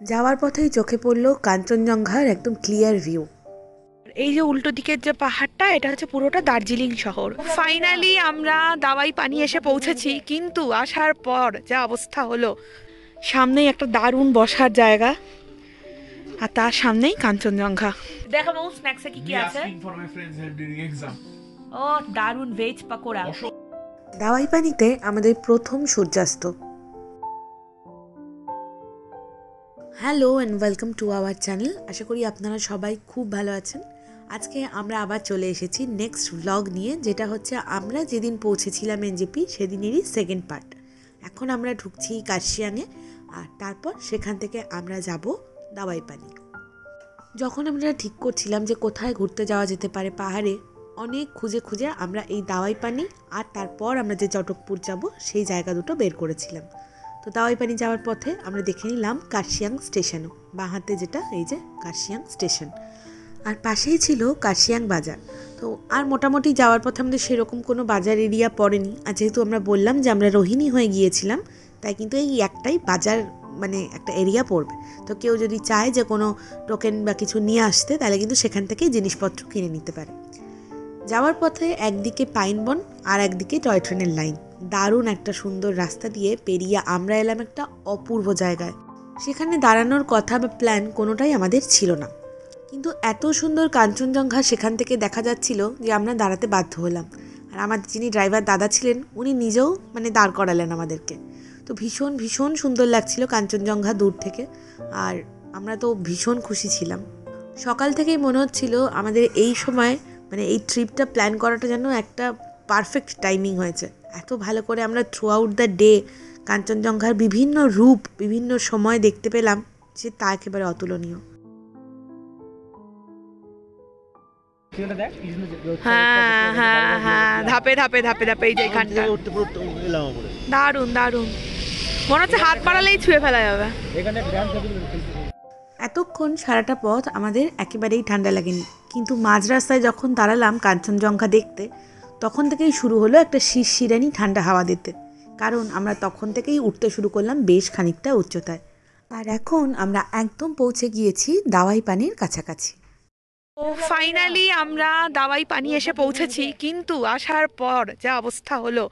যাওয়ার পথেই চোখে পড়লো কাঞ্চনজঙ্ঘার একদম ক্লিয়ার ভিউ। এই যে উল্টো দিকের যে পাহাড়টা, এটা হচ্ছে পুরোটা দার্জিলিং শহর। ফাইনালি আমরা দাওয়াই পানি এসে পৌঁছেছি, কিন্তু আসার পর যা অবস্থা হলো, সামনেই একটা দারুণ বসার জায়গা আর তার সামনেই কাঞ্চনজঙ্ঘা। দেখাবো স্ন্যাক্সে কি কি আছে। ও দারুণ ভেজ পাকোড়া। দাওয়াই পানিতে আমাদের প্রথম সূর্যাস্ত। Hello and welcome to our channel. আশা করি আপনারা সবাই খুব ভালো আছেন। আজকে আমরা আবার চলে এসেছি নেক্সট ভ্লগ নিয়ে, যেটা হচ্ছে আমরা যেদিন পৌঁছেছিলাম এনজেপি সেদিনেরই সেকেন্ড পার্ট। এখন আমরা ঢুকছি কার্শিয়াংয়ে, আর তারপর সেখান থেকে আমরা যাব দাওয়াই পানি। যখন আমরা ঠিক করছিলাম যে কোথায় ঘুরতে যাওয়া যেতে পারে পাহাড়ে, অনেক খুঁজে খুঁজে আমরা এই দাওয়াই পানি আর তারপর আমরা যে চটকপুর যাব সেই জায়গা দুটো বের করেছিলাম। তো দাওয়াই পানি যাওয়ার পথে আমরা দেখে নিলাম কার্শিয়াং স্টেশনও, বাঁ হাতে যেটা এই যে কার্শিয়াং স্টেশন, আর পাশেই ছিল কার্শিয়াং বাজার। তো আর মোটামুটি যাওয়ার পথে আমাদের সেরকম কোনো বাজার এরিয়া পড়েনি, আর যেহেতু আমরা বললাম যে আমরা রোহিণী হয়ে গিয়েছিলাম, তাই কিন্তু এই একটাই বাজার মানে একটা এরিয়া পড়বে। তো কেউ যদি চায় যে কোনো টোকেন বা কিছু নিয়ে আসতে, তাহলে কিন্তু সেখান থেকেই জিনিসপত্র কিনে নিতে পারে। যাওয়ার পথে একদিকে পাইনবন আর একদিকে টয় ট্রেনের লাইন, দারুণ একটা সুন্দর রাস্তা দিয়ে পেরিয়ে আমরা এলাম একটা অপূর্ব জায়গায়। সেখানে দাঁড়ানোর কথা বা প্ল্যান কোনোটাই আমাদের ছিল না, কিন্তু এত সুন্দর কাঞ্চনজঙ্ঘা সেখান থেকে দেখা যাচ্ছিল যে আমরা দাঁড়াতে বাধ্য হলাম। আর আমাদের যিনি ড্রাইভার দাদা ছিলেন, উনি নিজেও মানে দাঁড় করালেন আমাদেরকে। তো ভীষণ ভীষণ সুন্দর লাগছিল কাঞ্চনজঙ্ঘা দূর থেকে, আর আমরা তো ভীষণ খুশি ছিলাম। সকাল থেকেই মনে হচ্ছিল আমাদের এই সময় মানে এই ট্রিপটা প্ল্যান করাটা যেন একটা পারফেক্ট টাইমিং হয়েছে। এত ভালো করে আমরা থ্রু আউট দ্য ডে কাঞ্চনজঙ্ঘার বিভিন্ন রূপ বিভিন্ন সময় দেখতে পেলাম যে তা একেবারে অতুলনীয়। হ্যাঁ হ্যাঁ হ্যাঁ, ধাপে ধাপে ধাপে ধাপে এই যে এখানটা দারুণ দারুণ, মনে হচ্ছে হাত বাড়ালেই ছুঁয়ে ফেলা যাবে। এতক্ষণ সারাটা পথ আমাদের একেবারেই ঠান্ডা লাগেনি, কিন্তু মাঝ রাস্তায় যখন দাঁড়ালাম কাঞ্চনজঙ্ঘা দেখতে, তখন থেকেই শুরু হলো একটা শিরশিরানি ঠান্ডা হাওয়া দিতে। কারণ আমরা তখন থেকেই উঠতে শুরু করলাম বেশ খানিকটা উচ্চতায়, আর এখন আমরা একদম পৌঁছে গিয়েছি দাওয়াই পানির কাছাকাছি। ও ফাইনালি আমরা দাওয়াই পানি এসে পৌঁছেছি, কিন্তু আসার পর যা অবস্থা হলো,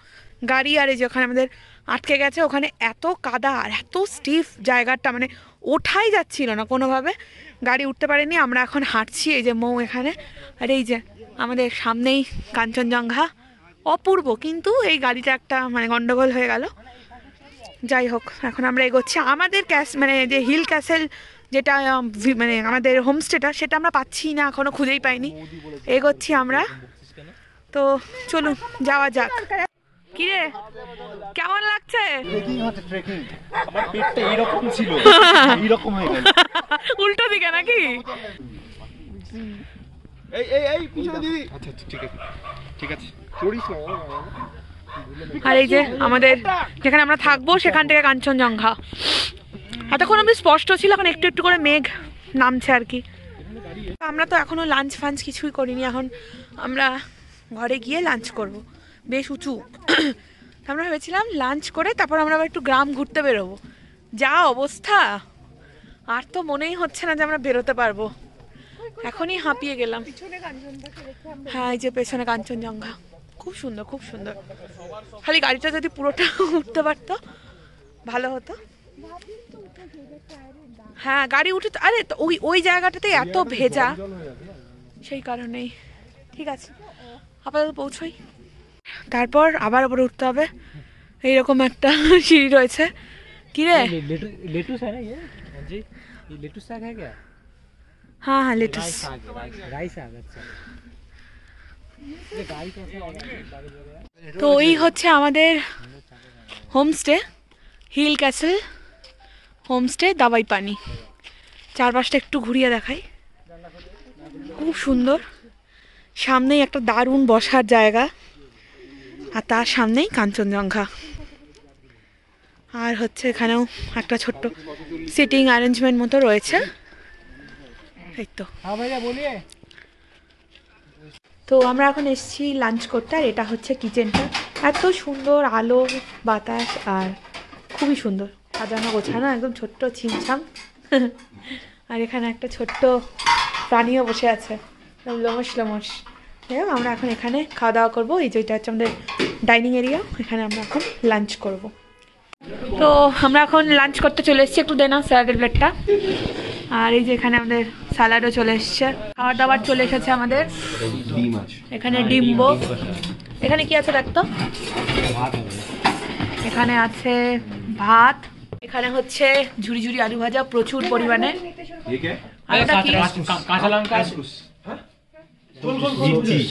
গাড়ি আর এই যেখানে আমাদের আটকে গেছে ওখানে এত কাদা আর এত স্টিফ জায়গাটা, মানে ওঠাই যাচ্ছিল না কোনোভাবে, গাড়ি উঠতে পারেনি। আমরা এখন হাঁটছি, এই যে মৌ এখানে, আর এই যে আমাদের সামনেই কাঞ্চনজঙ্ঘা, অপূর্ব। কিন্তু এই গাড়িটা একটা মানে গন্ডগোল হয়ে গেল। যাই হোক, এখন আমরা এগোচ্ছি আমাদের মানে যে হিল ক্যাসেল যেটা মানে আমাদের হোমস্টেটা, সেটা আমরা পাচ্ছি না, এখনো খুঁজেই পাইনি। এগোচ্ছি আমরা, তো চলুন যাওয়া যাক। কিরে কেমন লাগছে? আমার পেটটা এরকম ছিল, এরকম হয়ে গেল উল্টো দিকে নাকি? এই এই এই পিছনে দিবি। আচ্ছা ঠিক আছে ঠিক আছে, চড়িস না। আর এই যে আমাদের যেখানে আমরা থাকবো সেখান থেকে কাঞ্চনজঙ্ঘা এতক্ষণ আমি স্পষ্ট ছিল, এখন একটু একটু করে মেঘ নামছে আর কি। আমরা তো এখনো লাঞ্চ ফাঞ্চ কিছুই করিনি, এখন আমরা ঘরে গিয়ে লাঞ্চ করব, বেশ উঁচু। আমরা ভেবেছিলাম লাঞ্চ করে তারপর আমরা আবার একটু গ্রাম ঘুরতে বেরোবো। যা অবস্থা, আর তো মনেই হচ্ছে না যে আমরা বেরোতে পারবো, এখনই হাঁপিয়ে গেলাম। হ্যাঁ এই যে পেছনে কাঞ্চনজঙ্ঘা, খুব সুন্দর খুব সুন্দর। খালি গাড়িটা যদি পুরোটা উঠতে পারতো ভালো হতো। হ্যাঁ গাড়ি উঠে, আরে ওই ওই জায়গাটাতে এত ভেজা, সেই কারণেই। ঠিক আছে আপাতত পৌঁছোই, তারপর আবার ওপরে উঠতে হবে। এইরকম একটা সিঁড়ি রয়েছে। কি রে लेटूस है ना ये जी, ये लेटूस साग है क्या? हाँ हाँ लेटुस, राई साग। अच्छा ये गाड़ी कैसे आ गया? তো এই হচ্ছে আমাদের হোমস্টে, হিল ক্যাসেল হোমস্টে দাওয়াই পানি। চারপাশটা একটু ঘুরিয়ে দেখাই, খুব সুন্দর। সামনেই একটা দারুণ বসার জায়গা, আর তার সামনেই কাঞ্চনজঙ্ঘা। আর হচ্ছে এখানেও একটা ছোট্ট সিটিং অ্যারেঞ্জমেন্ট মতো রয়েছে, এই তো। हाँ भैया बोलिए। তো আমরা এখন এসেছি লাঞ্চ করতে, আর এটা হচ্ছে কিচেনটা। এত সুন্দর আলো বাতাস, আর খুবই সুন্দর সাজানো গোছানো, একদম ছোট্ট ছিমছাম আর এখানে একটা ছোট্ট প্রাণীও বসে আছে, লোমশ লোমশ। যাই হোক, আমরা এখন এখানে খাওয়া দাওয়া করবো। এই যে এটা হচ্ছে আমাদের ডাইনিং এরিয়া, এখানে আমরা এখন লাঞ্চ করব। তো আমরা এখন লাঞ্চ করতে চলে এসেছি, একটু দেনা স্যালাডের প্লেটটা। আর এই যে এখানে আমাদের স্যালাডও চলে এসছে, খাবার দাবার চলে এসেছে আমাদের। এখানে ডিম্বো, এখানে কি আছে দেখতো, এখানে আছে ভাত, এখানে হচ্ছে ঝুরি ঝুরি আলু ভাজা প্রচুর পরিমাণে। আর এটা কি? কাঁচা লঙ্কা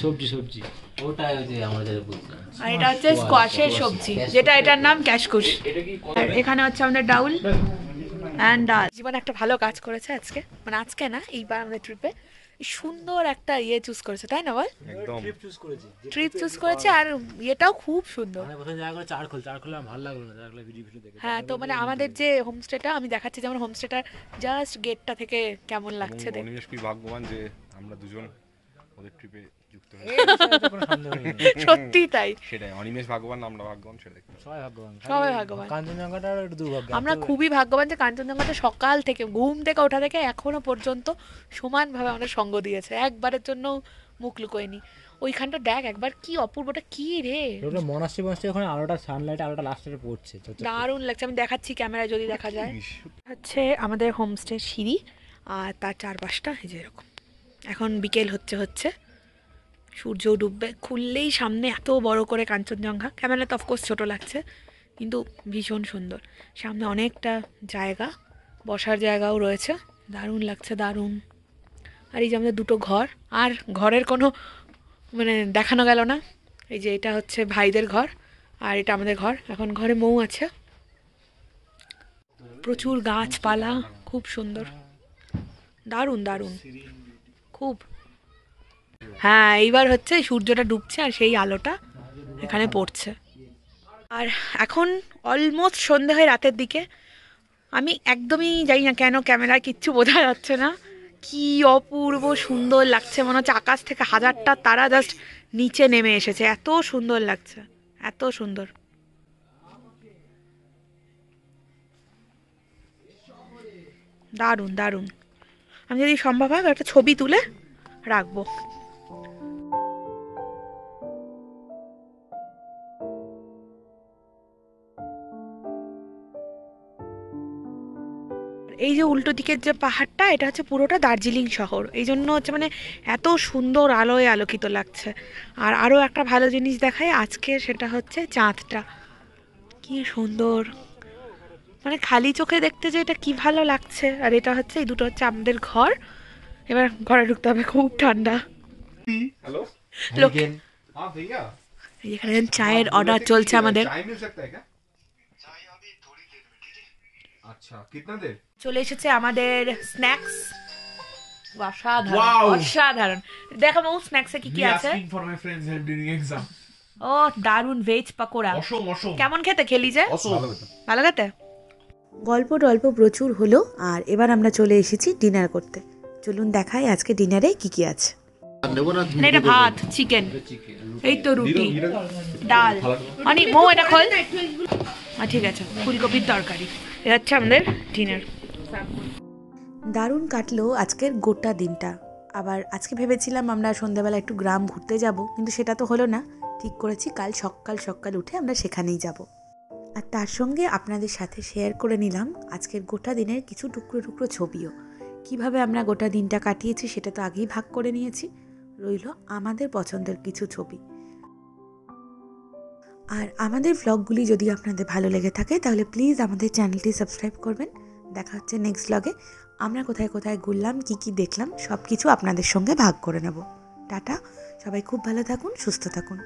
সবজি ওটাই ওই যে আমাদের আর এটা হচ্ছে স্কোয়াশের সবজি, যেটা এটার নাম ক্যাশকুশ। আর এখানে হচ্ছে আমাদের ডাউল অ্যান্ড ডাল। জীবন একটা ভালো কাজ করেছে আজকে, মানে আজকে না, এইবার আমাদের ট্রিপে সুন্দর একটা ইয়ে চুজ করেছে, তাই না বল? একদম ট্রিপ চুজ করেছে, আর ইয়েটাও খুব সুন্দর। মানে প্রথমে জায়গা করে চারখোল আমার ভালো লাগলো না, চারখোলে ভিডিও দেখে। হ্যাঁ, তো মানে আমাদের যে হোমস্টেটা আমি দেখাচ্ছি, যেমন হোমস্টেটার জাস্ট গেটটা থেকে কেমন লাগছে দেখ। অনিমেষ কি ভাগ্যবান যে আমরা দুজন ওদের ট্রিপে যুক্ত হয়েছি। কোনো সন্দেহ নেই, সত্যি তাই, সেটাই, অনিমেষ ভাগ্যবান, আমরা ভাগ্যবান, সেটা দেখতে সবাই ভাগ্যবান। সবাই ভাগ্যবান। কাঞ্চনজঙ্ঘাটা একটু দুর্ভাগ্য। আমরা খুবই ভাগ্যবান যে কাঞ্চনজঙ্ঘাটা সকাল থেকে ঘুম থেকে ওঠা থেকে এখনো পর্যন্ত সমানভাবে আমাদের সঙ্গ দিয়েছে, একবারের জন্য মুখ লুকোয়নি। ওইখানটা দেখ একবার, কি অপূর্বটা, কি রে, ওটা মনাস্ট্রি ওখানে আলোটা, সানলাইট আলোটা লাস্টে পড়ছে। দারুণ লাগছে। আমি দেখাচ্ছি ক্যামেরায় যদি দেখা যায়। হচ্ছে আমাদের হোমস্টে সিঁড়ি, আর তার চারপাশটা এই যে এরকম। এখন বিকেল হচ্ছে সূর্য ডুববে, খুললেই সামনে এত বড় করে কাঞ্চনজঙ্ঘা। ক্যামেরা তো অফকোর্স ছোট লাগছে, কিন্তু ভীষণ সুন্দর। সামনে অনেকটা জায়গা, বসার জায়গাও রয়েছে, দারুণ লাগছে, দারুণ। আর এই যে আমাদের দুটো ঘর, আর ঘরের কোনো মানে দেখানো গেল না। এই যে এটা হচ্ছে ভাইদের ঘর, আর এটা আমাদের ঘর। এখন ঘরে মৌ আছে, প্রচুর গাছপালা, খুব সুন্দর, দারুণ দারুণ খুব। হ্যাঁ, এইবার হচ্ছে সূর্যটা ডুবছে আর সেই আলোটা এখানে পড়ছে। আর এখন অলমোস্ট সন্ধে হয় রাতের দিকে। আমি একদমই জানি না কেন ক্যামেরায় কিচ্ছু বোঝা যাচ্ছে না, কি অপূর্ব সুন্দর লাগছে, মনে হচ্ছে আকাশ থেকে হাজারটা তারা জাস্ট নিচে নেমে এসেছে, এত সুন্দর লাগছে, এত সুন্দর। দারুণ দারুণ। আমি যদি সম্ভব হয় একটা ছবি তুলে রাখবো। এই যে উল্টো দিকের যে পাহাড়টা, এটা হচ্ছে পুরোটা দার্জিলিং শহর, এই জন্য হচ্ছে মানে এত সুন্দর আলোয় আলোকিত লাগছে। আর আরও একটা ভালো জিনিস দেখায় আজকে, সেটা হচ্ছে চাঁদটা, কি সুন্দর, মানে খালি চোখে দেখতে যে এটা কি ভালো লাগছে। আর এটা হচ্ছে, এই দুটো হচ্ছে আমাদের ঘর। এবার ঘরে ঢুকতে হবে, খুব ঠান্ডা। हेलो লোক हाँ भैया এখানে চায়ের অর্ডার চলছে আমাদের। चाय मिल सकता है क्या? अच्छा कितना देर? চলে এসেছে আমাদের স্ন্যাক্স, অসাধারণ Wow! অসাধারণ। দেখাবো স্ন্যাক্সে কি কি আছে। asking for my friends help during exam. ও দারুণ ভেজ পাকোড়া, অসম কেমন খেতে খেলি যে? ভালো খেতে। গল্প টল্প প্রচুর হলো, আর এবার আমরা চলে এসেছি ডিনার করতে। চলুন দেখাই আজকে ডিনারে কি কি আছে। না, এটা ভাত, চিকেন, এই তো রুটি, ডাল, অনেক মৌ, এটা খোল। ঠিক আছে, ফুলকপির তরকারি। এটা হচ্ছে আমাদের ডিনার। দারুণ কাটলো আজকের গোটা দিনটা। আবার আজকে ভেবেছিলাম আমরা সন্ধ্যাবেলা একটু গ্রাম ঘুরতে যাব, কিন্তু সেটা তো হলো না। ঠিক করেছি কাল সকাল সকাল উঠে আমরা সেখানেই যাব। আর তার সঙ্গে আপনাদের সাথে শেয়ার করে নিলাম আজকের গোটা দিনের কিছু টুকরো টুকরো ছবিও। কিভাবে আমরা গোটা দিনটা কাটিয়েছি সেটা তো আগেই ভাগ করে নিয়েছি, রইল আমাদের পছন্দের কিছু ছবি। আর আমাদের ভ্লগগুলি যদি আপনাদের ভালো লেগে থাকে তাহলে প্লিজ আমাদের চ্যানেলটি সাবস্ক্রাইব করবেন। দেখা হচ্ছে নেক্সট ভ্লগে। আমরা কোথায় কোথায় ঘুরলাম, কি কি দেখলাম, সব কিছু আপনাদের সঙ্গে ভাগ করে নেব। টাটা, সবাই খুব ভালো থাকুন, সুস্থ থাকুন।